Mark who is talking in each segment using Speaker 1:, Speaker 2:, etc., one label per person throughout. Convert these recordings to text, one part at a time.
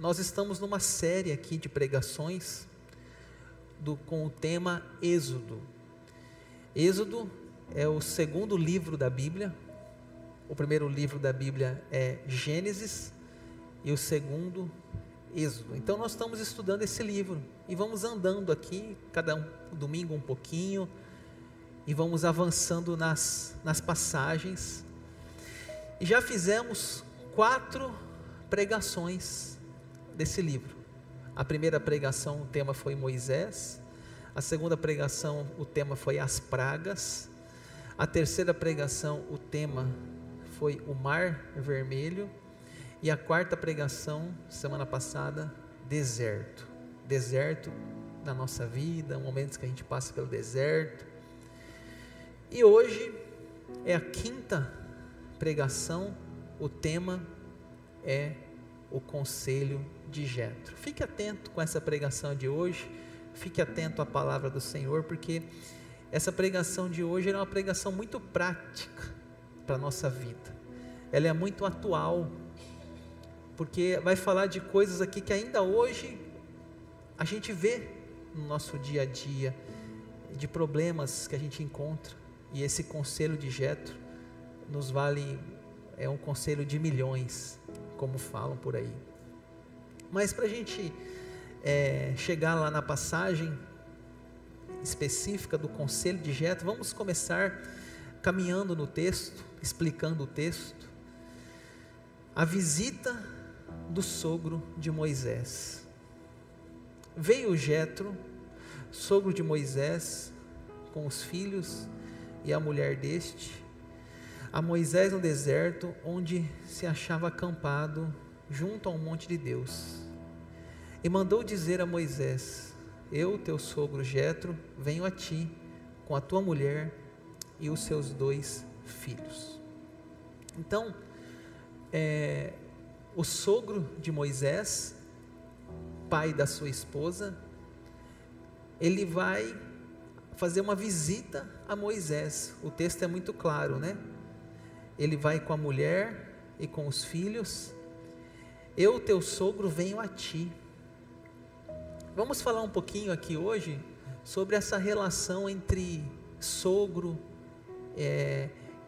Speaker 1: nós estamos numa série aqui de pregações com o tema Êxodo. Êxodo é o segundo livro da Bíblia. O primeiro livro da Bíblia é Gênesis e o segundo, Êxodo. Então nós estamos estudando esse livro e vamos andando aqui, cada domingo um pouquinho, e vamos avançando nas passagens. E já fizemos 4 pregações desse livro. A primeira pregação, o tema foi Moisés. A segunda pregação, o tema foi as pragas. A terceira pregação, o tema foi o Mar Vermelho. E a quarta pregação, semana passada, deserto. Deserto na nossa vida, momentos que a gente passa pelo deserto. E hoje é a quinta pregação, o tema é o conselho de Jetro. Fique atento com essa pregação de hoje, fique atento à palavra do Senhor, porque essa pregação de hoje é uma pregação muito prática para a nossa vida. Ela é muito atual, porque vai falar de coisas aqui que ainda hoje a gente vê no nosso dia a dia, de problemas que a gente encontra. E esse conselho de Jetro nos vale, é um conselho de milhões, como falam por aí. Mas para a gente chegar lá na passagem específica do conselho de Jetro, vamos começar caminhando no texto, explicando o texto. A visita do sogro de Moisés. Veio Jetro, sogro de Moisés, com os filhos e a mulher deste, a Moisés no deserto, onde se achava acampado junto ao monte de Deus, e mandou dizer a Moisés: eu, teu sogro Jetro, venho a ti com a tua mulher e os seus 2 filhos. Então, o sogro de Moisés, pai da sua esposa, ele vai fazer uma visita a Moisés. O texto é muito claro, né? Ele vai com a mulher e com os filhos. Eu, teu sogro, venho a ti. Vamos falar um pouquinho aqui hoje sobre essa relação entre sogro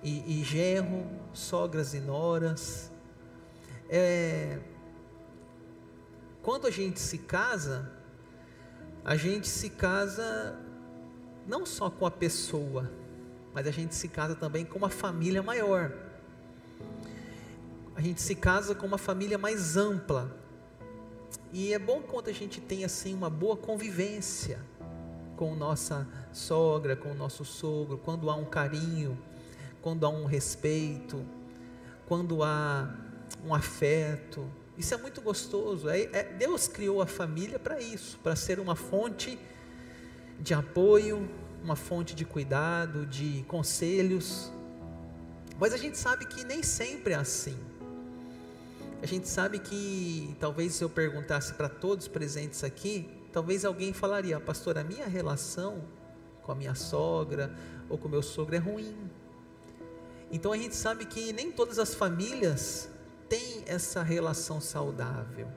Speaker 1: e genro, sogras e noras. Quando a gente se casa não só com a pessoa, mas a gente se casa também com uma família maior. A gente se casa com uma família mais ampla. E é bom quando a gente tem assim uma boa convivência com nossa sogra, com o nosso sogro, quando há um carinho, quando há um respeito, quando há um afeto. Isso é muito gostoso. Deus criou a família para isso, para ser uma fonte de apoio, uma fonte de cuidado, de conselhos. Mas a gente sabe que nem sempre é assim. A gente sabe que, talvez se eu perguntasse para todos presentes aqui, talvez alguém falaria: pastor, a minha relação com a minha sogra ou com o meu sogro é ruim. Então a gente sabe que nem todas as famílias têm essa relação saudável.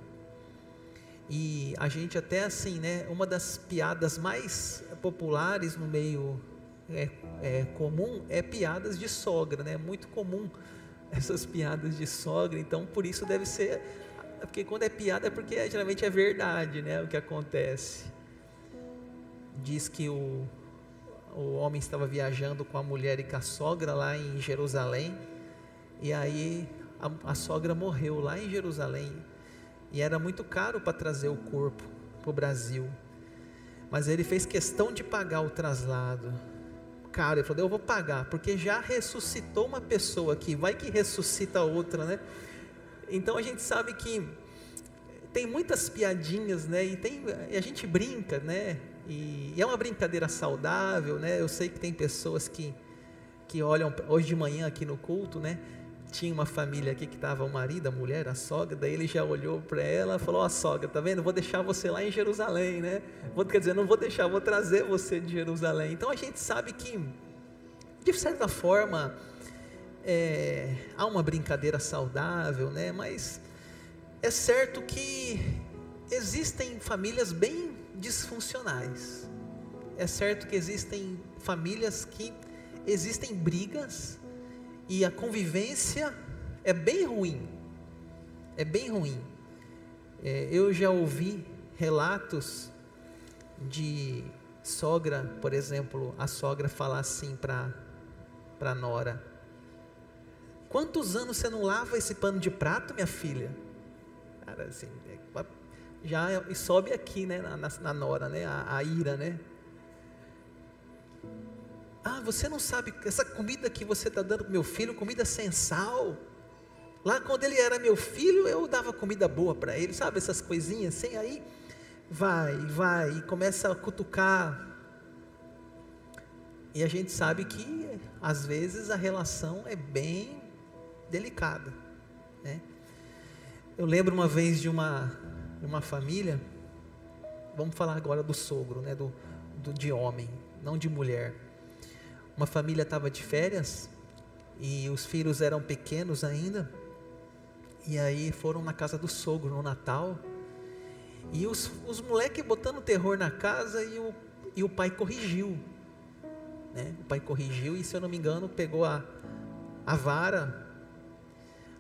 Speaker 1: E a gente até assim, né, uma das piadas mais populares no meio comum é piadas de sogra, né? É muito comum essas piadas de sogra. Então por isso deve ser, porque quando é piada é porque geralmente é verdade, né, o que acontece. Diz que o homem estava viajando com a mulher e com a sogra lá em Jerusalém, e aí a sogra morreu lá em Jerusalém, e era muito caro para trazer o corpo para o Brasil, mas ele fez questão de pagar o traslado. Cara, ele falou: eu vou pagar, porque já ressuscitou uma pessoa aqui, vai que ressuscita outra, né? Então a gente sabe que tem muitas piadinhas, né? E a gente brinca, né? E é uma brincadeira saudável, né? Eu sei que tem pessoas que olham, hoje de manhã aqui no culto, né? Tinha uma família aqui que estava o marido, a mulher, a sogra, daí ele já olhou para ela e falou: ó, sogra, tá vendo? Vou deixar você lá em Jerusalém, né? Quer dizer, não vou deixar, vou trazer você de Jerusalém. Então a gente sabe que, de certa forma, há uma brincadeira saudável, né? Mas É certo que existem famílias bem disfuncionais. É certo que existem famílias que existem brigas e a convivência é bem ruim. É bem ruim. Eu já ouvi relatos de sogra, por exemplo, a sogra falar assim para a nora: quantos anos você não lava esse pano de prato, minha filha? Cara, assim, já sobe aqui, né, na nora, né, a ira, né? Ah, você não sabe, essa comida que você está dando para meu filho, comida sem sal. Lá quando ele era meu filho, eu dava comida boa para ele, sabe, essas coisinhas assim. Aí vai, e começa a cutucar. E a gente sabe que, às vezes, a relação é bem delicada, né? Eu lembro uma vez de uma família, vamos falar agora do sogro, né, de homem, não de mulher. Uma família estava de férias, e os filhos eram pequenos ainda, e aí foram na casa do sogro no Natal, e os moleques botando terror na casa, e o pai corrigiu, né? O pai corrigiu, e se eu não me engano, pegou a vara.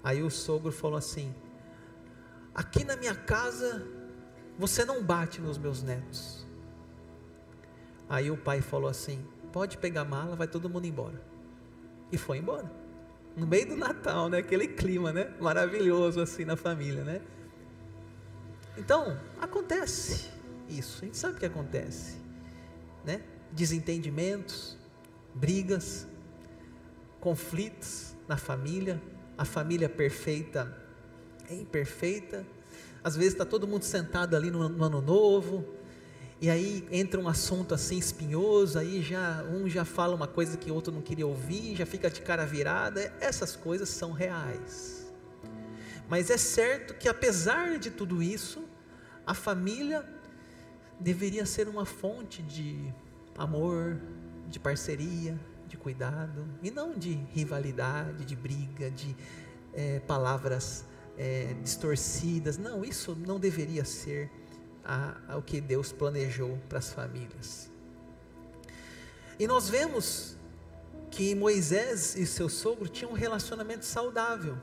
Speaker 1: Aí o sogro falou assim: aqui na minha casa, você não bate nos meus netos. Aí o pai falou assim: pode pegar a mala, vai todo mundo embora. E foi embora. No meio do Natal, né? Aquele clima, né? Maravilhoso assim na família, né? Então, acontece isso. A gente sabe que acontece, né? Desentendimentos, brigas, conflitos na família. A família perfeita é imperfeita. Às vezes está todo mundo sentado ali no ano novo, e aí entra um assunto assim espinhoso, aí um já fala uma coisa que o outro não queria ouvir, já fica de cara virada. Essas coisas são reais. Mas é certo que, apesar de tudo isso, a família deveria ser uma fonte de amor, de parceria, de cuidado, e não de rivalidade, de briga, de palavras distorcidas. Não, isso não deveria ser o que Deus planejou para as famílias. E nós vemos que Moisés e seu sogro tinham um relacionamento saudável.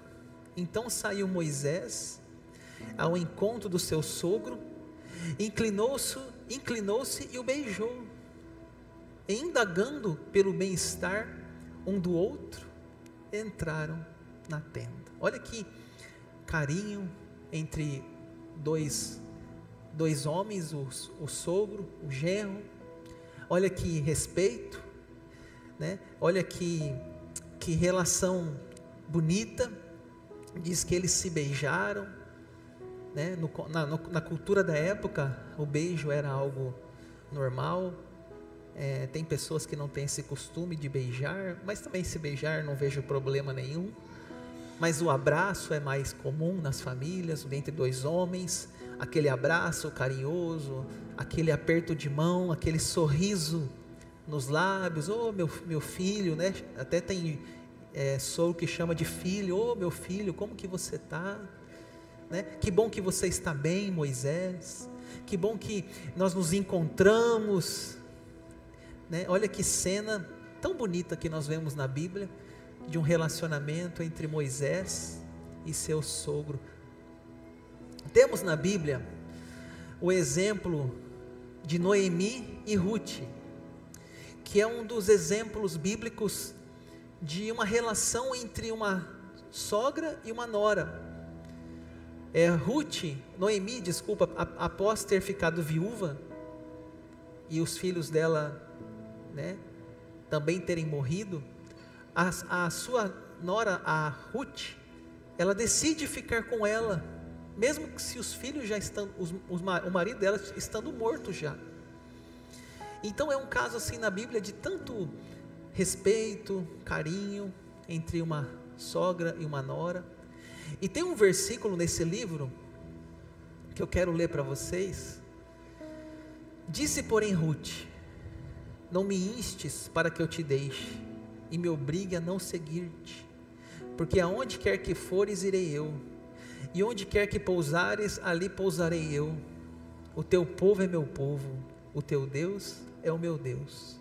Speaker 1: Então saiu Moisés ao encontro do seu sogro, inclinou-se e o beijou, e indagando pelo bem-estar um do outro, entraram na tenda. Olha que carinho entre dois homens, o sogro, o genro. Olha que respeito, né? Olha que relação bonita. Diz que eles se beijaram, né? Na cultura da época, o beijo era algo normal. Tem pessoas que não têm esse costume de beijar, mas também se beijar não vejo problema nenhum. Mas o abraço é mais comum nas famílias, entre dois homens. Aquele abraço carinhoso, aquele aperto de mão, aquele sorriso nos lábios. Oh, meu filho, né? Até tem sogro que chama de filho. Oh, meu filho, como que você está? Né? Que bom que você está bem, Moisés. Que bom que nós nos encontramos, né? Olha que cena tão bonita que nós vemos na Bíblia, de um relacionamento entre Moisés e seu sogro. Temos na Bíblia o exemplo de Noemi e Ruth, que é um dos exemplos bíblicos de uma relação entre uma sogra e uma nora. Noemi, após ter ficado viúva e os filhos dela, né, também terem morrido, a sua nora, a Ruth, ela decide ficar com ela, mesmo que se os filhos já estão, o marido dela estando morto já. Então é um caso assim na Bíblia de tanto respeito, carinho entre uma sogra e uma nora. E tem um versículo nesse livro que eu quero ler para vocês. Disse, porém, Ruth: não me instes para que eu te deixe e me obrigue a não seguir-te, porque aonde quer que fores irei eu, e onde quer que pousares, ali pousarei eu. O teu povo é meu povo, o teu Deus é o meu Deus.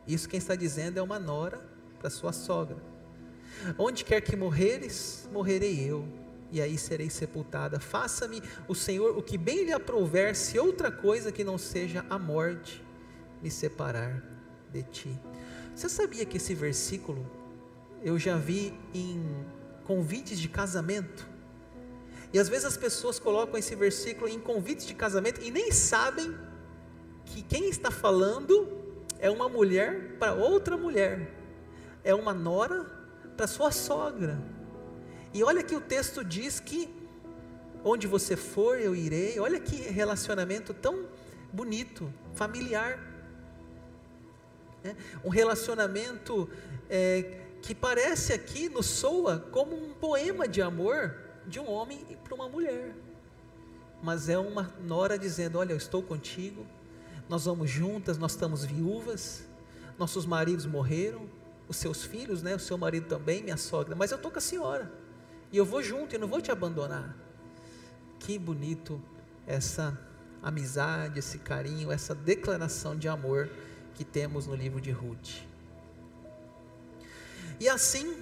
Speaker 1: Isso quem está dizendo é uma nora para sua sogra. Onde quer que morreres, morrerei eu, e aí serei sepultada. Faça-me o Senhor o que bem lhe aprouver, se outra coisa que não seja a morte me separar de ti. Você sabia que esse versículo eu já vi em convites de casamento? E às vezes as pessoas colocam esse versículo em convites de casamento e nem sabem que quem está falando é uma mulher para outra mulher, é uma nora para sua sogra. E olha que o texto diz que onde você for eu irei. Olha que relacionamento tão bonito, familiar, um relacionamento que parece aqui, nos soa como um poema de amor de um homem para uma mulher, mas é uma nora dizendo: olha, eu estou contigo, nós vamos juntas, nós estamos viúvas, nossos maridos morreram, os seus filhos, o seu marido também, minha sogra, mas eu estou com a senhora, e eu vou junto, eu não vou te abandonar. Que bonito essa amizade, esse carinho, essa declaração de amor que temos no livro de Ruth. E assim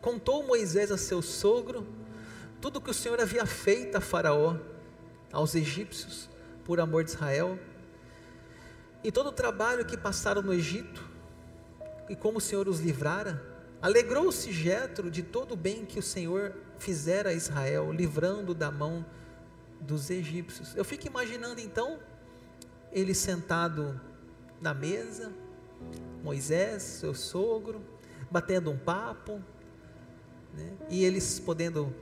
Speaker 1: contou Moisés a seu sogro tudo que o Senhor havia feito a Faraó, aos egípcios, por amor de Israel, e todo o trabalho que passaram no Egito, e como o Senhor os livrara. Alegrou-se Jetro de todo o bem que o Senhor fizera a Israel, livrando da mão dos egípcios. Eu fico imaginando então, ele sentado na mesa, Moisés, seu sogro, batendo um papo, e eles podendo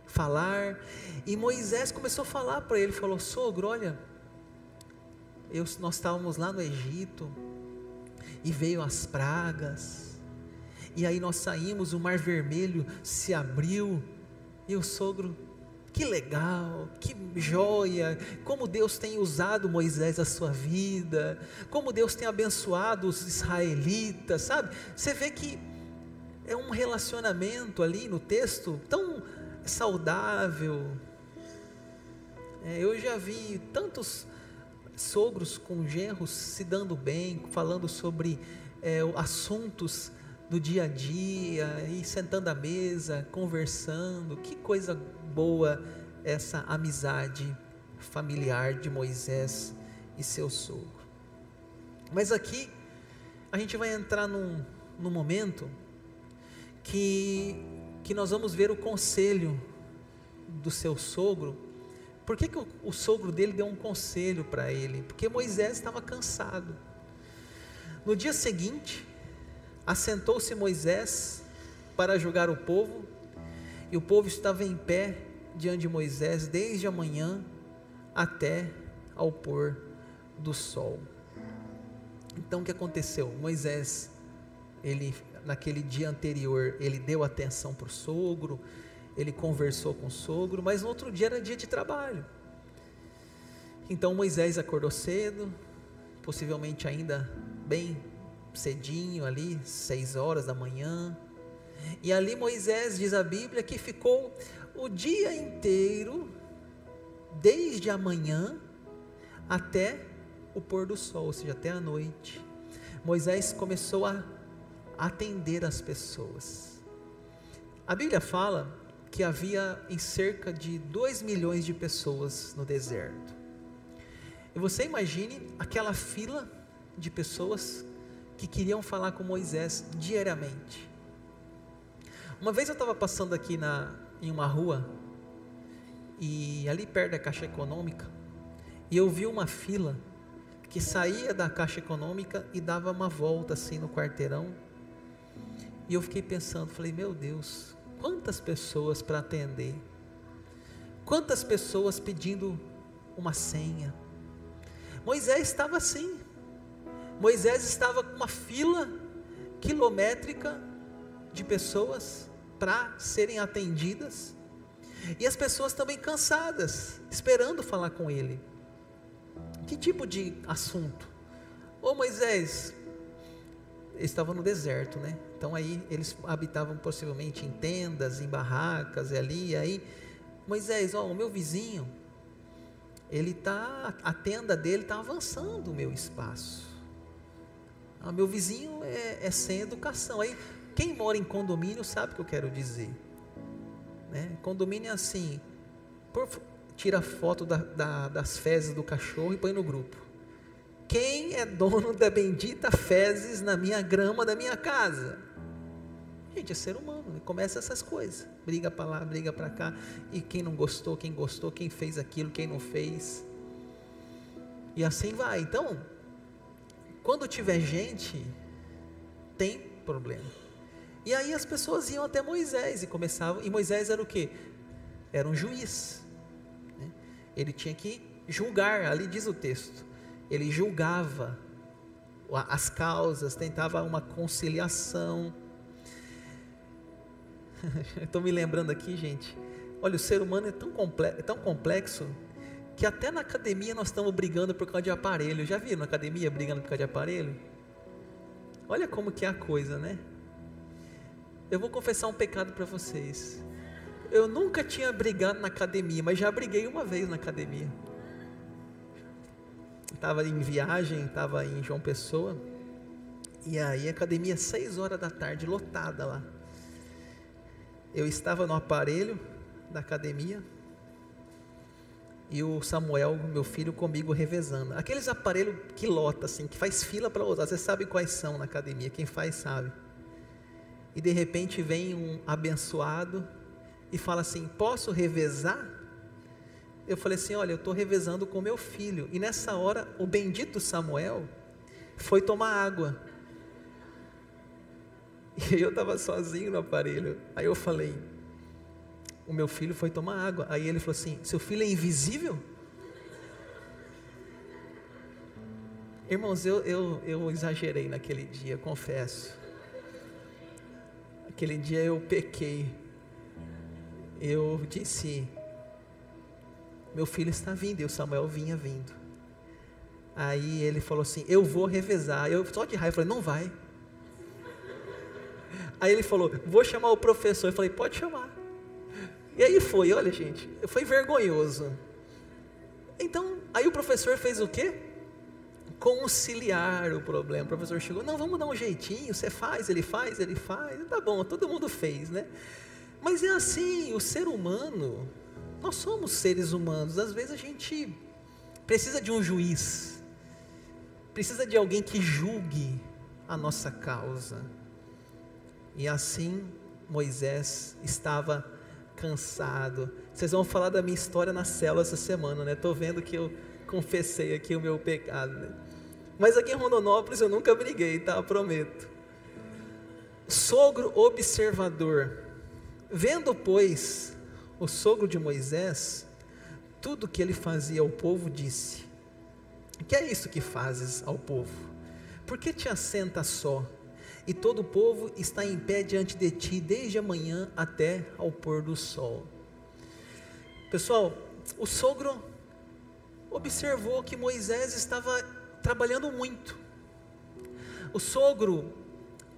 Speaker 1: falar, e Moisés começou a falar para ele, falou: sogro, olha, nós estávamos lá no Egito, e veio as pragas, e aí nós saímos, o mar vermelho se abriu, e o sogro: que legal, que joia, como Deus tem usado Moisés a sua vida, como Deus tem abençoado os israelitas, sabe? Você vê que é um relacionamento ali no texto tão saudável. Eu já vi tantos sogros com genros se dando bem, falando sobre assuntos do dia a dia, e sentando à mesa, conversando. Que coisa boa essa amizade familiar de Moisés e seu sogro. Mas aqui a gente vai entrar num momento que nós vamos ver o conselho do seu sogro. Por que o sogro dele deu um conselho para ele? Porque Moisés estava cansado. No dia seguinte, assentou-se Moisés para julgar o povo, e o povo estava em pé diante de Moisés desde a manhã até ao pôr do sol. Então o que aconteceu? Moisés, naquele dia anterior, ele deu atenção para o sogro, ele conversou com o sogro, mas no outro dia era dia de trabalho. Então Moisés acordou cedo, possivelmente ainda bem cedinho ali, 6 horas da manhã, e ali Moisés, diz a Bíblia, que ficou o dia inteiro, desde a manhã até o pôr do sol, ou seja, até a noite. Moisés começou a atender as pessoas. A Bíblia fala que havia em cerca de 2 milhões de pessoas no deserto. E você imagine aquela fila de pessoas que queriam falar com Moisés diariamente. Uma vez eu estava passando aqui em uma rua, e ali perto da Caixa Econômica, e eu vi uma fila que saía da Caixa Econômica e dava uma volta assim no quarteirão, e eu fiquei pensando, falei: meu Deus, quantas pessoas para atender, quantas pessoas pedindo uma senha. Moisés estava assim, Moisés estava com uma fila quilométrica de pessoas para serem atendidas, e as pessoas também cansadas, esperando falar com ele. Que tipo de assunto? Ô Moisés, estavam no deserto, né? Então aí eles habitavam possivelmente em tendas, em barracas, e ali, e aí, Moisés, ó, o meu vizinho, a tenda dele está avançando o meu espaço. Meu vizinho é sem educação. Aí, quem mora em condomínio sabe o que eu quero dizer, né? Condomínio é assim, tira foto das fezes do cachorro e põe no grupo. Quem é dono da bendita fezes na minha grama da minha casa? Gente, é ser humano, né? Começa essas coisas, briga para lá, briga para cá, e quem não gostou, quem fez aquilo, quem não fez, e assim vai. Então, quando tiver gente, tem problema. E aí as pessoas iam até Moisés e começavam, e Moisés era o quê? Era um juiz, né? Ele tinha que julgar, ali diz o texto, ele julgava as causas, tentava uma conciliação. Estou me lembrando aqui, gente, olha, o ser humano é tão complexo, que até na academia nós estamos brigando por causa de aparelho. Já viram na academia brigando por causa de aparelho? Olha como que é a coisa, né? Eu vou confessar um pecado para vocês. Eu nunca tinha brigado na academia, mas já briguei uma vez na academia. Estava em viagem, estava em João Pessoa, e aí a academia 6 horas da tarde, lotada lá. Eu estava no aparelho da academia, e o Samuel, meu filho, comigo revezando. Aqueles aparelhos que lota assim, que faz fila para usar, você sabe quais são na academia, quem faz sabe. E de repente vem um abençoado e fala assim, posso revezar? Eu falei assim, olha, eu estou revezando com meu filho. E nessa hora, o bendito Samuel foi tomar água. E eu estava sozinho no aparelho. Aí eu falei, o meu filho foi tomar água. Aí ele falou assim, seu filho é invisível? Irmãos, eu exagerei naquele dia, confesso. Aquele dia eu pequei. Eu disse, meu filho está vindo. E o Samuel vinha vindo. Aí ele falou assim, eu vou revezar. Eu só de raiva falei, não vai. Aí ele falou, vou chamar o professor. Eu falei, pode chamar. E aí foi, olha gente, foi vergonhoso. Então, aí o professor fez o quê? Conciliar o problema. O professor chegou, não, vamos dar um jeitinho, você faz, ele faz, tá bom, todo mundo fez, né? Mas é assim, o ser humano, nós somos seres humanos, às vezes a gente precisa de um juiz, precisa de alguém que julgue a nossa causa. E assim Moisés estava cansado. Vocês vão falar da minha história na célula essa semana, né? Estou vendo que eu confessei aqui o meu pecado, né? Mas aqui em Rondonópolis eu nunca briguei, tá? Prometo. Sogro observador. Vendo, pois, o sogro de Moisés, tudo que ele fazia ao povo, disse, que é isso que fazes ao povo? Por que te assenta só? E todo o povo está em pé diante de ti, desde a manhã até ao pôr do sol. Pessoal, o sogro observou que Moisés estava trabalhando muito. O sogro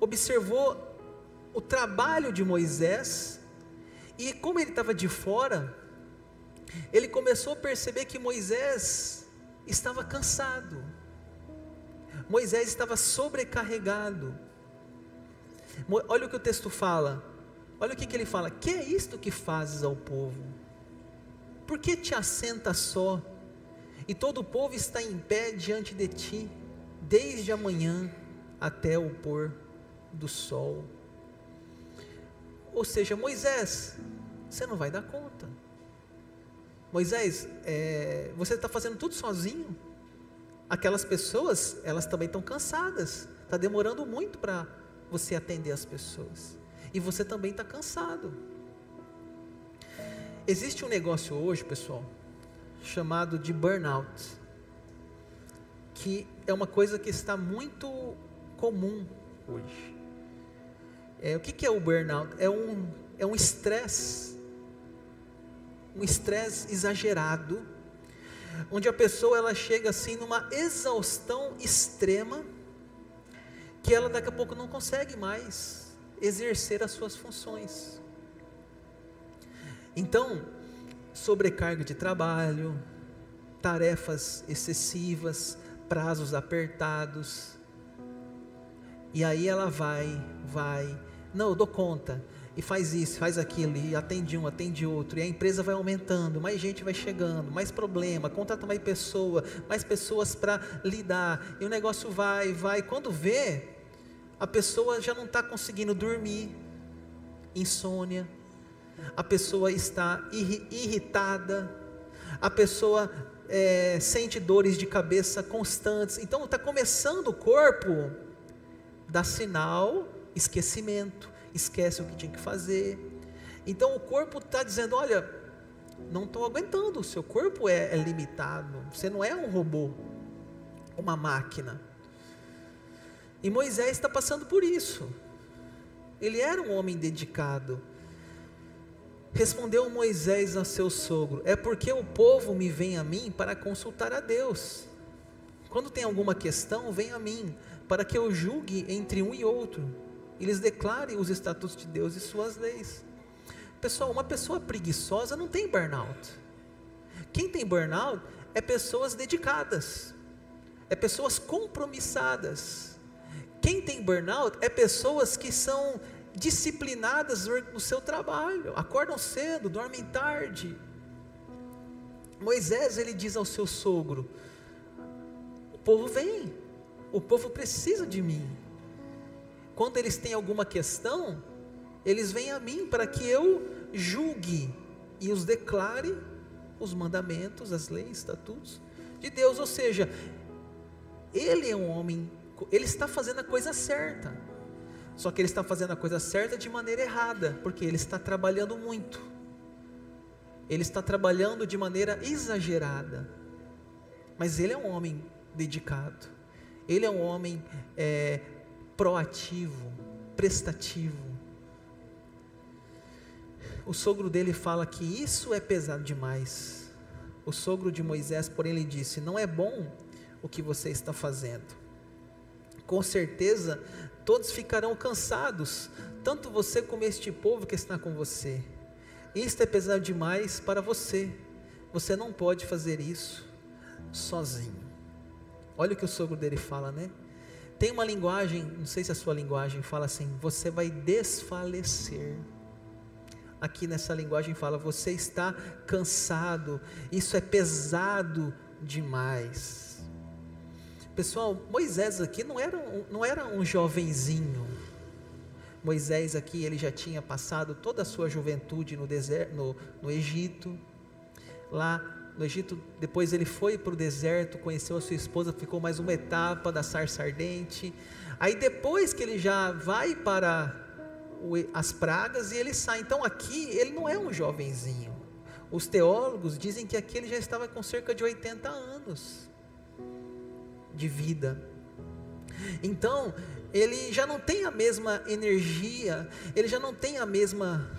Speaker 1: observou o trabalho de Moisés, e como ele estava de fora, ele começou a perceber que Moisés estava cansado, Moisés estava sobrecarregado. Olha o que o texto fala, olha o que ele fala, que é isto que fazes ao povo? Por que te assenta só? E todo o povo está em pé diante de ti, desde a manhã até o pôr do sol. Ou seja, Moisés, você não vai dar conta. Moisés, você está fazendo tudo sozinho. Aquelas pessoas, elas também estão cansadas, está demorando muito para você atender as pessoas, e você também está cansado. Existe um negócio hoje, pessoal, chamado de burnout, que é uma coisa que está muito comum hoje. O que é o burnout? É um estresse, exagerado, onde a pessoa ela chega assim numa exaustão extrema, que ela daqui a pouco não consegue mais exercer as suas funções. Então, sobrecarga de trabalho, tarefas excessivas, prazos apertados, e aí ela vai, não, eu dou conta, e faz isso, faz aquilo, e atende um, atende outro, e a empresa vai aumentando, mais gente vai chegando, mais problema, contrata mais pessoas para lidar, e o negócio vai, quando vê, a pessoa já não está conseguindo dormir, insônia, a pessoa está irritada, a pessoa sente dores de cabeça constantes, então está começando o corpo, dá sinal, esquecimento, esquece o que tinha que fazer, então o corpo está dizendo, olha, não estou aguentando, o seu corpo é limitado, você não é um robô, uma máquina, e Moisés está passando por isso, ele era um homem dedicado. Respondeu Moisés a seu sogro, é porque o povo me vem a mim para consultar a Deus, quando tem alguma questão, vem a mim, para que eu julgue entre um e outro, e lhes declare os estatutos de Deus e suas leis. Pessoal, uma pessoa preguiçosa não tem burnout. Quem tem burnout é pessoas dedicadas, é pessoas compromissadas. Quem tem burnout é pessoas que são disciplinadas no seu trabalho, acordam cedo, dormem tarde. Moisés, ele diz ao seu sogro, o povo vem, o povo precisa de mim, quando eles têm alguma questão, eles vêm a mim para que eu julgue e os declare os mandamentos, as leis, estatutos de Deus, ou seja, ele é um homem, ele está fazendo a coisa certa, só que ele está fazendo a coisa certa de maneira errada, porque ele está trabalhando muito, ele está trabalhando de maneira exagerada, mas ele é um homem dedicado, ele é um homem proativo, prestativo. O sogro dele fala que isso é pesado demais. O sogro de Moisés, porém, lhe disse, não é bom o que você está fazendo, com certeza todos ficarão cansados, tanto você como este povo que está com você, isto é pesado demais para você, você não pode fazer isso sozinho. Olha o que o sogro dele fala, né? Tem uma linguagem, não sei se a sua linguagem fala assim, você vai desfalecer. Aqui nessa linguagem fala, você está cansado, isso é pesado demais. Pessoal, Moisés aqui não era um jovenzinho. Moisés aqui, ele já tinha passado toda a sua juventude no deserto, no Egito. Lá no Egito, depois ele foi para o deserto, conheceu a sua esposa, ficou mais uma etapa da sarça ardente. Aí depois que ele já vai para as pragas e ele sai, então aqui ele não é um jovenzinho. Os teólogos dizem que aqui ele já estava com cerca de 80 anos de vida. Então ele já não tem a mesma energia, ele já não tem a mesma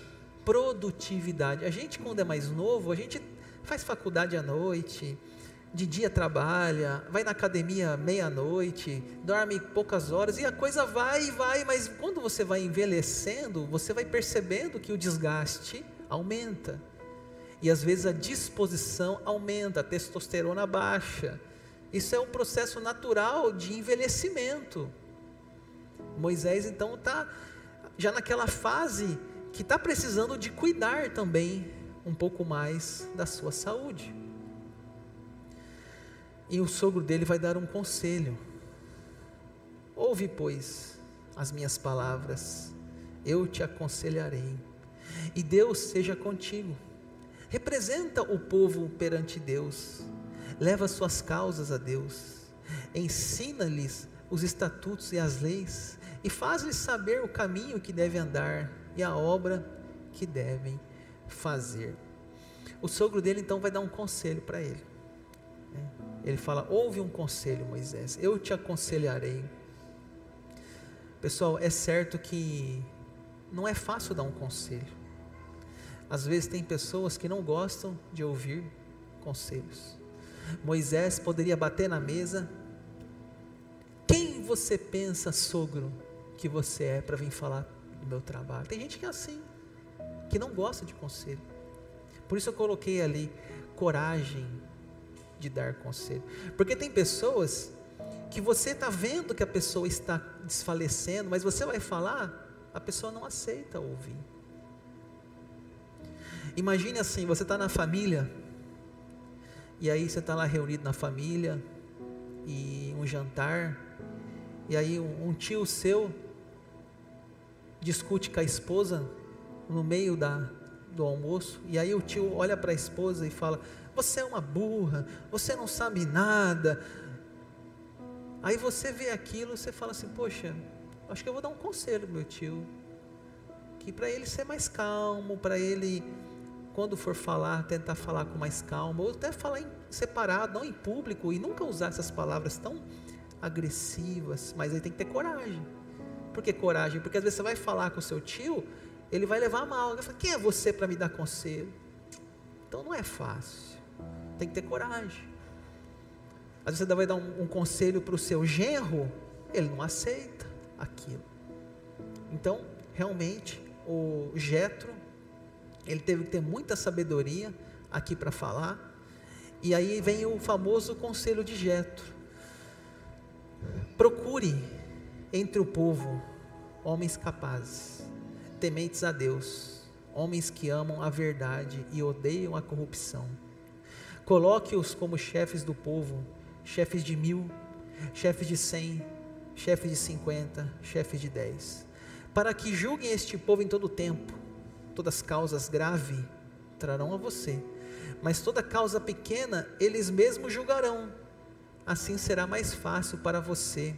Speaker 1: produtividade. A gente, quando é mais novo, a gente faz faculdade à noite, de dia trabalha, vai na academia meia-noite, dorme poucas horas e a coisa vai, mas quando você vai envelhecendo, você vai percebendo que o desgaste aumenta, e às vezes a disposição aumenta, a testosterona baixa. Isso é um processo natural de envelhecimento. Moisés então está já naquela fase que está precisando de cuidar também um pouco mais da sua saúde. E o sogro dele vai dar um conselho. Ouve, pois, as minhas palavras, eu te aconselharei, e Deus seja contigo. Representa o povo perante Deus, leva suas causas a Deus, ensina-lhes os estatutos e as leis, e faz-lhes saber o caminho que devem andar, e a obra que devem fazer. O sogro dele então vai dar um conselho para ele. Ele fala, ouve um conselho, Moisés, eu te aconselharei. Pessoal, é certo que não é fácil dar um conselho. Às vezes tem pessoas que não gostam de ouvir conselhos. Moisés poderia bater na mesa, quem você pensa, sogro, que você é para vir falar do meu trabalho? Tem gente que é assim, que não gosta de conselho. Por isso eu coloquei ali, coragem de dar conselho. Porque tem pessoas que você está vendo que a pessoa está desfalecendo, mas você vai falar, a pessoa não aceita ouvir. Imagine assim, você está na família, e aí você está lá reunido na família, e um jantar, e aí um tio seu discute com a esposa no meio do almoço, e aí o tio olha para a esposa e fala: você é uma burra, você não sabe nada. Aí você vê aquilo, você fala assim: poxa, acho que eu vou dar um conselho pro meu tio, que para ele ser mais calmo, para ele, quando for falar, tentar falar com mais calma, ou até falar em separado, não em público, e nunca usar essas palavras tão agressivas. Mas aí tem que ter coragem. Por que coragem? Porque às vezes você vai falar com o seu tio, ele vai levar mal, ele vai falar: quem é você para me dar conselho? Então não é fácil, tem que ter coragem. Às vezes você vai dar um conselho para o seu genro, ele não aceita aquilo. Então, realmente, o Jetro, ele teve que ter muita sabedoria aqui para falar. E aí vem o famoso conselho de Jetro: procure entre o povo homens capazes, tementes a Deus, homens que amam a verdade e odeiam a corrupção. Coloque-os como chefes do povo, chefes de 1000, chefes de 100, chefes de 50, chefes de 10, para que julguem este povo em todo o tempo. Todas as causas graves trarão a você, mas toda causa pequena eles mesmos julgarão. Assim será mais fácil para você,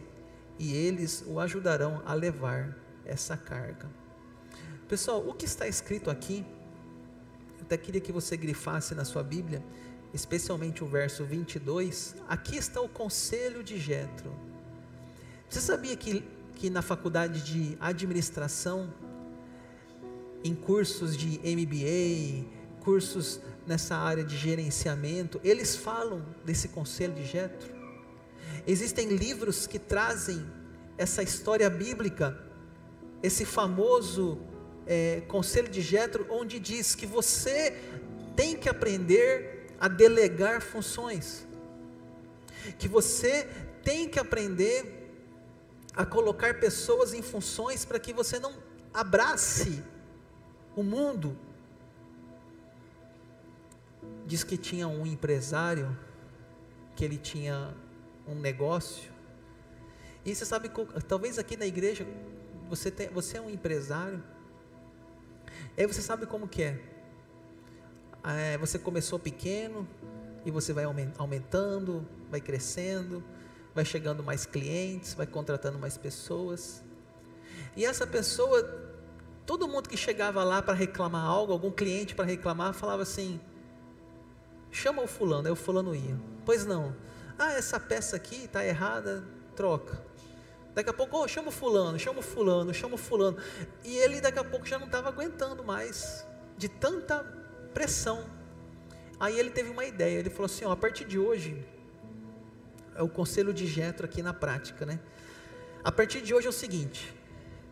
Speaker 1: e eles o ajudarão a levar essa carga. Pessoal, o que está escrito aqui, eu até queria que você grifasse na sua Bíblia, especialmente o verso 22, aqui está o conselho de Jetro. Você sabia que na faculdade de administração, em cursos de MBA, cursos nessa área de gerenciamento, eles falam desse conselho de Jetro? Existem livros que trazem essa história bíblica, esse famoso conselho de Jetro, onde diz que você tem que aprender a delegar funções, que você tem que aprender a colocar pessoas em funções para que você não abrace o mundo. Diz que tinha um empresário, que ele tinha um negócio, e você sabe, talvez aqui na igreja, você é um empresário, aí você sabe como que é. Você começou pequeno, e você vai aumentando, vai crescendo, vai chegando mais clientes, vai contratando mais pessoas, e essa pessoa, todo mundo que chegava lá para reclamar algo, algum cliente para reclamar, falava assim: chama o fulano. Aí o fulano ia: pois não, essa peça aqui está errada, troca. Daqui a pouco, chama o fulano, chama o fulano, chama o fulano, e ele daqui a pouco já não estava aguentando mais, de tanta pressão. Aí ele teve uma ideia, ele falou assim: a partir de hoje, é o conselho de Jetro aqui na prática, né? A partir de hoje é o seguinte: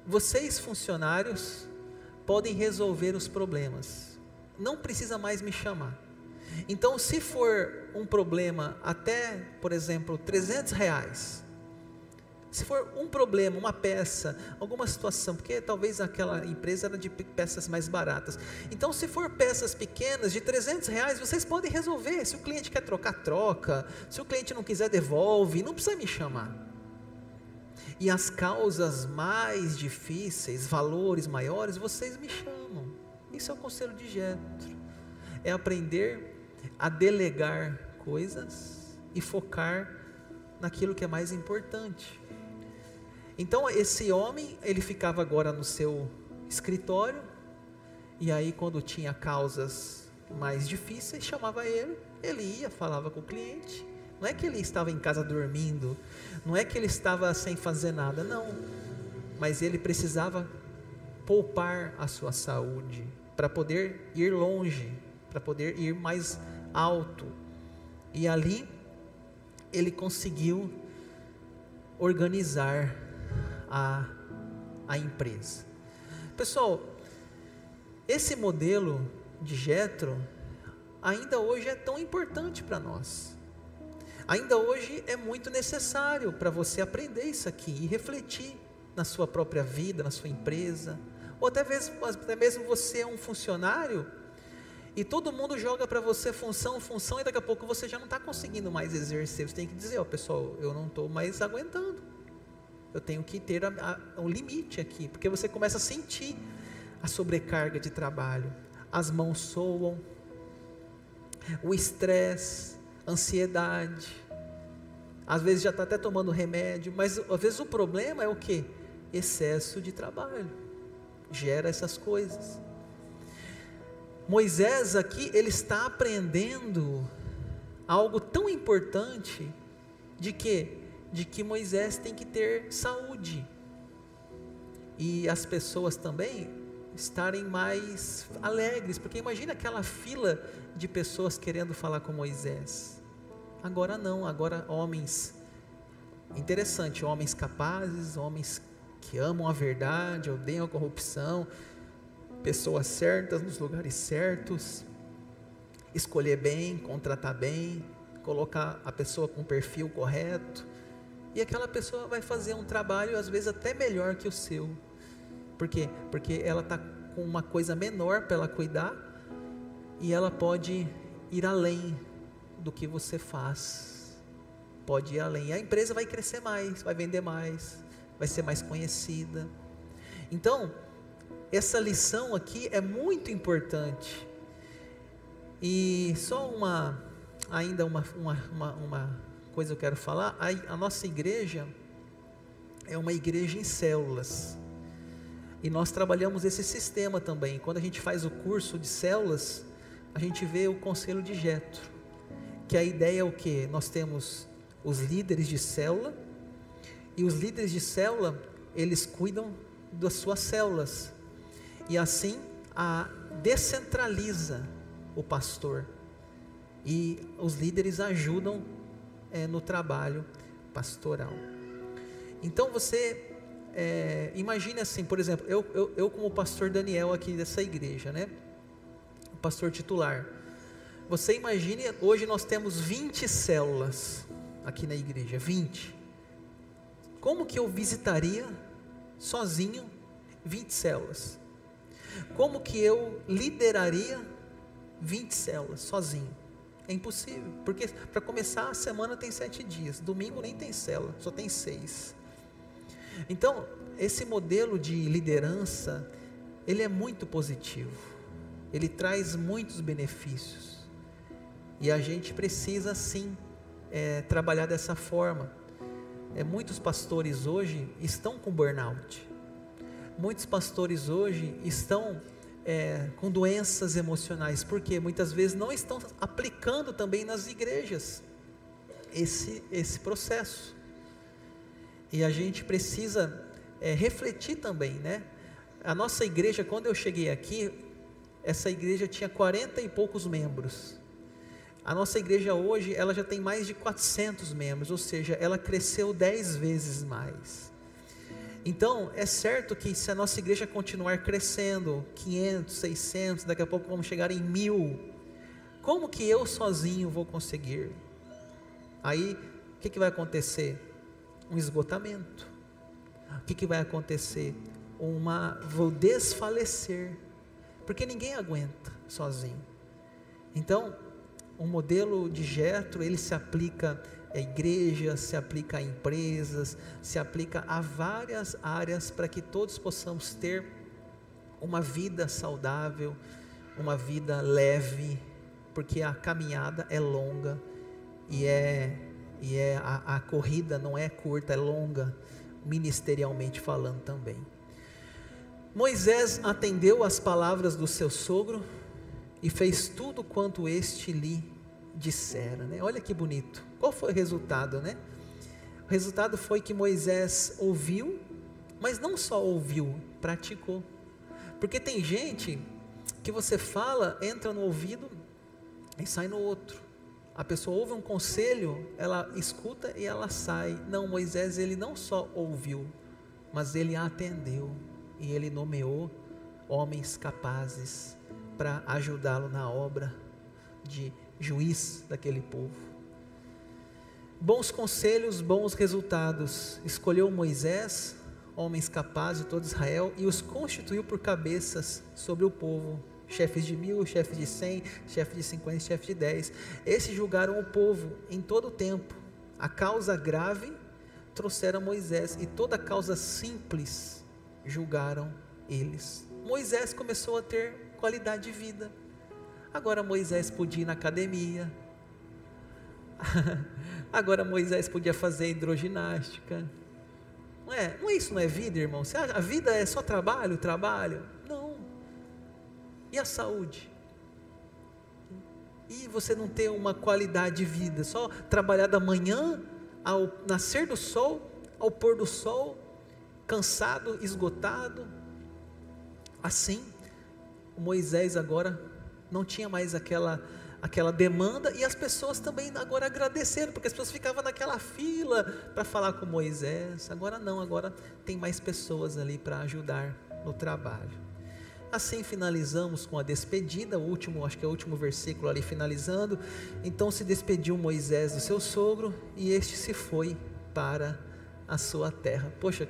Speaker 1: vocês funcionários podem resolver os problemas, não precisa mais me chamar. Então, se for um problema até, por exemplo, R$300, se for um problema, uma peça, alguma situação, porque talvez aquela empresa era de peças mais baratas, então se for peças pequenas de R$300, vocês podem resolver. Se o cliente quer trocar, troca. Se o cliente não quiser, devolve. Não precisa me chamar. E as causas mais difíceis, valores maiores, vocês me chamam. Isso é o conselho de Jetro. É aprender a delegar coisas e focar naquilo que é mais importante. Então esse homem, ele ficava agora no seu escritório, e aí quando tinha causas mais difíceis, chamava ele ia, falava com o cliente. Não é que ele estava em casa dormindo, não é que ele estava sem fazer nada, não, mas ele precisava poupar a sua saúde, para poder ir longe, para poder ir mais alto, e ali ele conseguiu organizar a empresa. Pessoal, esse modelo de Jétro ainda hoje é tão importante para nós. Ainda hoje é muito necessário para você aprender isso aqui e refletir na sua própria vida, na sua empresa, ou até mesmo você é um funcionário e todo mundo joga para você função, e daqui a pouco você já não está conseguindo mais exercer. Você tem que dizer, pessoal, eu não estou mais aguentando, eu tenho que ter um limite aqui, porque você começa a sentir a sobrecarga de trabalho, as mãos soam, o estresse, ansiedade, às vezes já está até tomando remédio, mas às vezes o problema é o quê? Excesso de trabalho, gera essas coisas. Moisés aqui, ele está aprendendo algo tão importante, de que Moisés tem que ter saúde, e as pessoas também estarem mais alegres, porque imagina aquela fila de pessoas querendo falar com Moisés. Agora não, agora homens, interessante, homens capazes, homens que amam a verdade, odeiam a corrupção, pessoas certas nos lugares certos, escolher bem, contratar bem, colocar a pessoa com o perfil correto, e aquela pessoa vai fazer um trabalho às vezes até melhor que o seu. Por quê? Porque ela está com uma coisa menor para ela cuidar, e ela pode ir além do que você faz, pode ir além, e a empresa vai crescer mais, vai vender mais, vai ser mais conhecida. Então, essa lição aqui é muito importante. E só ainda uma coisa eu quero falar. A nossa igreja é uma igreja em células, e nós trabalhamos esse sistema também. Quando a gente faz o curso de células, a gente vê o conselho de Jétro, que a ideia é o quê? Nós temos os líderes de célula, e os líderes de célula, eles cuidam das suas células, e assim descentraliza o pastor, e os líderes ajudam no trabalho pastoral. Então você imagine assim, por exemplo, eu como pastor Daniel aqui dessa igreja, né, o pastor titular, você imagine, hoje nós temos 20 células aqui na igreja, 20, como que eu visitaria sozinho 20 células? Como que eu lideraria 20 células sozinho? É impossível, porque para começar a semana tem 7 dias, domingo nem tem célula, só tem 6. Então, esse modelo de liderança, ele é muito positivo, ele traz muitos benefícios, e a gente precisa sim trabalhar dessa forma. Muitos pastores hoje estão com burnout, muitos pastores hoje estão com doenças emocionais, porque muitas vezes não estão aplicando também nas igrejas esse processo, e a gente precisa refletir também, né? A nossa igreja, quando eu cheguei aqui, essa igreja tinha 40 e poucos membros. A nossa igreja hoje, ela já tem mais de 400 membros, ou seja, ela cresceu 10 vezes mais. Então, é certo que se a nossa igreja continuar crescendo, 500, 600, daqui a pouco vamos chegar em 1000, como que eu sozinho vou conseguir? Aí, o que vai acontecer? Um esgotamento. O que vai acontecer? Vou desfalecer, porque ninguém aguenta sozinho. Então, o modelo de Jétro, ele se aplica a igrejas, se aplica a empresas, se aplica a várias áreas, para que todos possamos ter uma vida saudável, uma vida leve, porque a caminhada é longa, e a corrida não é curta, é longa, ministerialmente falando também. Moisés atendeu às palavras do seu sogro e fez tudo quanto este lhe dissera, né? Olha que bonito. Qual foi o resultado, né? O resultado foi que Moisés ouviu, mas não só ouviu, praticou. Porque tem gente que você fala, entra no ouvido e sai no outro. A pessoa ouve um conselho, ela escuta e ela sai. Não, Moisés, ele não só ouviu, mas ele atendeu e ele nomeou homens capazes para ajudá-lo na obra de juiz daquele povo. Bons conselhos, bons resultados. Escolheu Moisés, homens capazes de todo Israel, e os constituiu por cabeças sobre o povo. Chefes de 1000, chefes de 100, chefes de 50, chefes de 10. Esses julgaram o povo em todo o tempo. A causa grave trouxeram Moisés, e toda causa simples julgaram eles. Moisés começou a ter qualidade de vida. Agora Moisés podia ir na academia. Agora Moisés podia fazer hidroginástica. Não é isso, não é vida, irmão? Você acha, a vida é só trabalho? Não. E a saúde? E você não ter uma qualidade de vida, só trabalhar da manhã ao nascer do sol, ao pôr do sol, cansado, esgotado. Assim, o Moisés agora não tinha mais aquela demanda, e as pessoas também agora agradeceram, porque as pessoas ficavam naquela fila para falar com Moisés. Agora não, agora tem mais pessoas ali para ajudar no trabalho. Assim finalizamos com a despedida, acho que é o último versículo ali finalizando. Então se despediu Moisés do seu sogro, e este se foi para a sua terra. Poxa,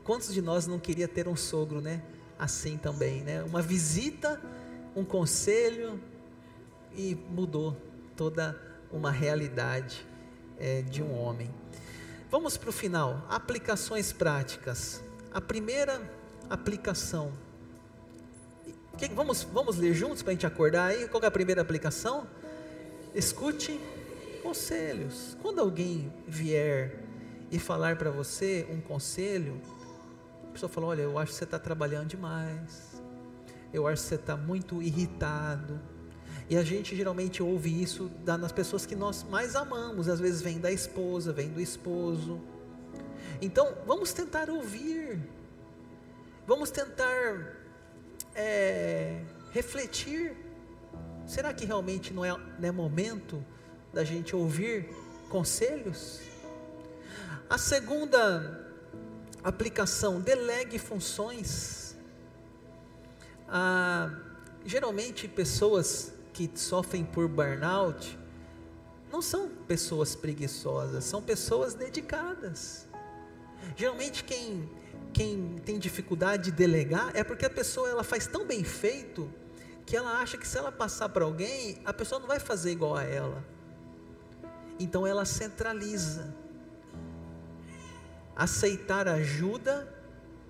Speaker 1: quantos de nós não queria ter um sogro, né? Assim também, né? Uma visita, um conselho, e mudou toda uma realidade de um homem. Vamos para o final, aplicações práticas. A primeira aplicação, vamos ler juntos para a gente acordar aí? Qual é a primeira aplicação? Escute conselhos. Quando alguém vier e falar para você um conselho, a pessoa fala: olha, eu acho que você está trabalhando demais, eu acho que você está muito irritado. E a gente geralmente ouve isso das pessoas que nós mais amamos. Às vezes vem da esposa, vem do esposo. Então vamos tentar ouvir, vamos tentar refletir. Será que realmente não é momento da gente ouvir conselhos? A segunda aplicação: delegue funções. Geralmente pessoas que sofrem por burnout não são pessoas preguiçosas, são pessoas dedicadas. Geralmente quem tem dificuldade de delegar é porque a pessoa ela faz tão bem feito que ela acha que se ela passar para alguém, a pessoa não vai fazer igual a ela. Então ela centraliza. Aceitar ajuda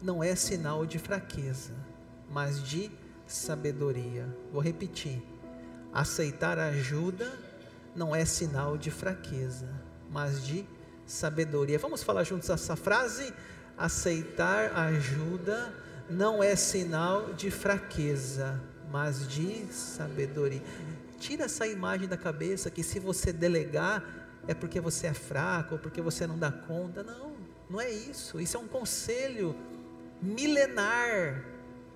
Speaker 1: não é sinal de fraqueza, mas de sabedoria. Vou repetir: aceitar ajuda não é sinal de fraqueza, mas de sabedoria. Vamos falar juntos essa frase? Aceitar ajuda não é sinal de fraqueza, mas de sabedoria. Tira essa imagem da cabeça que se você delegar é porque você é fraco, ou porque você não dá conta. Não é isso. Isso é um conselho milenar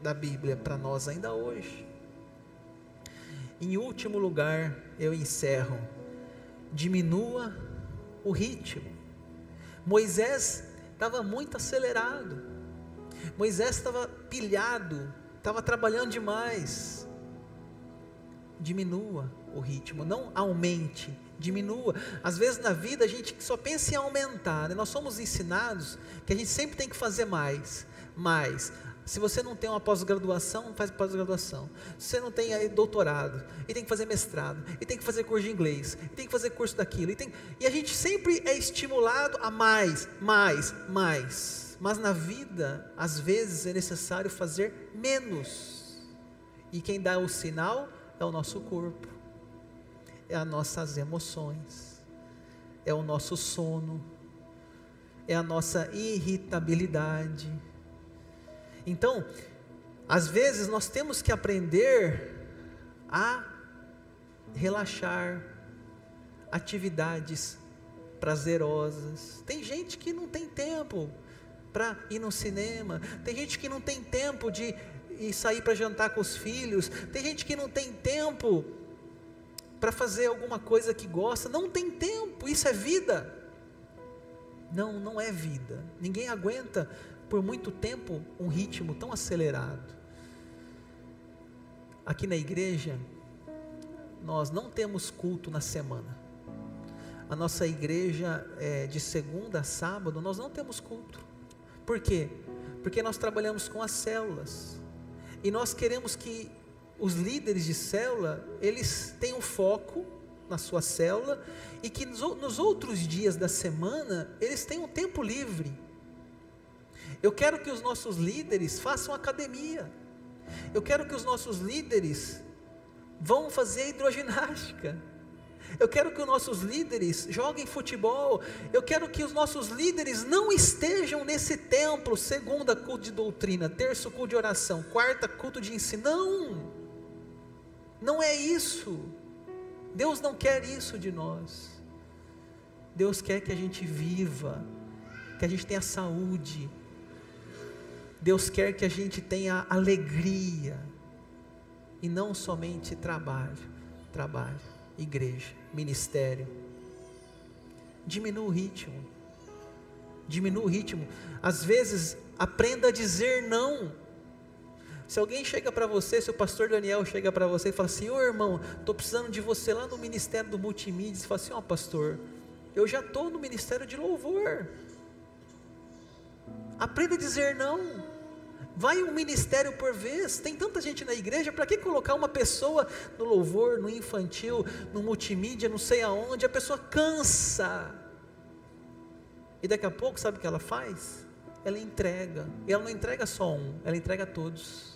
Speaker 1: da Bíblia para nós ainda hoje. Em último lugar, eu encerro: diminua o ritmo. Moisés estava muito acelerado, Moisés estava pilhado, estava trabalhando demais. Diminua o ritmo, não aumente, diminua. Às vezes na vida a gente só pensa em aumentar, né? Nós somos ensinados que a gente sempre tem que fazer mais. Se você não tem uma pós-graduação, faz pós-graduação. Se você não tem doutorado, e tem que fazer mestrado, e tem que fazer curso de inglês, e tem que fazer curso daquilo, e a gente sempre é estimulado a mais. Mas na vida, às vezes é necessário fazer menos. E quem dá o sinal é o nosso corpo, é as nossas emoções, é o nosso sono, é a nossa irritabilidade. Então, às vezes nós temos que aprender a relaxar, atividades prazerosas. Tem gente que não tem tempo para ir no cinema, tem gente que não tem tempo de sair para jantar com os filhos, tem gente que não tem tempo para fazer alguma coisa que gosta, não tem tempo, isso é vida? Não, não é vida. Ninguém aguenta por muito tempo um ritmo tão acelerado. Aqui na igreja, nós não temos culto na semana. A nossa igreja é de segunda a sábado, nós não temos culto. Por quê? Porque nós trabalhamos com as células. E nós queremos que os líderes de célula, eles tenham foco na sua célula, e que nos outros dias da semana, eles tenham tempo livre. Eu quero que os nossos líderes façam academia. Eu quero que os nossos líderes vão fazer hidroginástica. Eu quero que os nossos líderes joguem futebol. Eu quero que os nossos líderes não estejam nesse templo, segunda culto de doutrina, terça culto de oração, quarta culto de ensino. Não, não é isso. Deus não quer isso de nós. Deus quer que a gente viva, que a gente tenha saúde. Deus quer que a gente tenha alegria, e não somente trabalho, igreja, ministério. Diminua o ritmo, às vezes aprenda a dizer não. Se alguém chega para você, se o pastor Daniel chega para você e fala assim: ô irmão, estou precisando de você lá no ministério do multimídia, você fala assim: ó pastor, eu já estou no ministério de louvor. Aprenda a dizer não. Vai um ministério por vez. Tem tanta gente na igreja, para que colocar uma pessoa no louvor, no infantil, no multimídia, não sei aonde? A pessoa cansa, e daqui a pouco, sabe o que ela faz? Ela entrega, e ela não entrega só um, ela entrega a todos.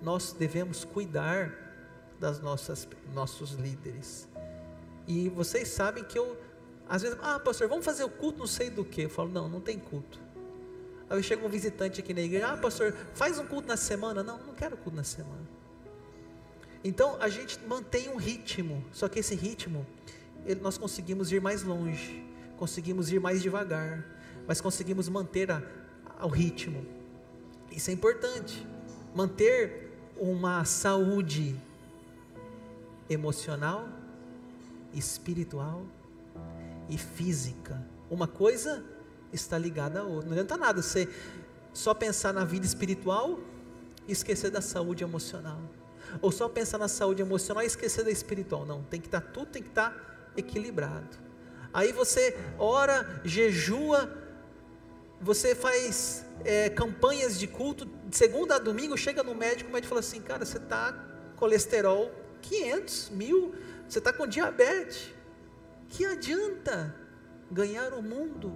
Speaker 1: Nós devemos cuidar das nossos líderes. E vocês sabem que eu, às vezes, pastor, vamos fazer o culto não sei do que. Eu falo, não tem culto. Aí chega um visitante aqui na igreja: pastor, faz um culto na semana. Não quero culto na semana. Então a gente mantém um ritmo, só que esse ritmo, nós conseguimos ir mais longe, conseguimos ir mais devagar, mas conseguimos manter o ritmo. Isso é importante, manter uma saúde emocional, espiritual e física. Uma coisa está ligada a outra. Não adianta nada você só pensar na vida espiritual e esquecer da saúde emocional, ou só pensar na saúde emocional e esquecer da espiritual. Não, tudo tem que estar equilibrado. Aí você ora, jejua, você faz campanhas de culto, de segunda a domingo, chega no médico, o médico fala assim: cara, você está colesterol 500, 1000, você está com diabetes. Que adianta ganhar o mundo,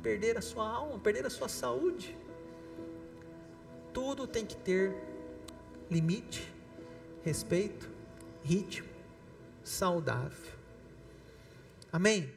Speaker 1: perder a sua alma, perder a sua saúde? Tudo tem que ter limite, respeito, ritmo saudável. Amém?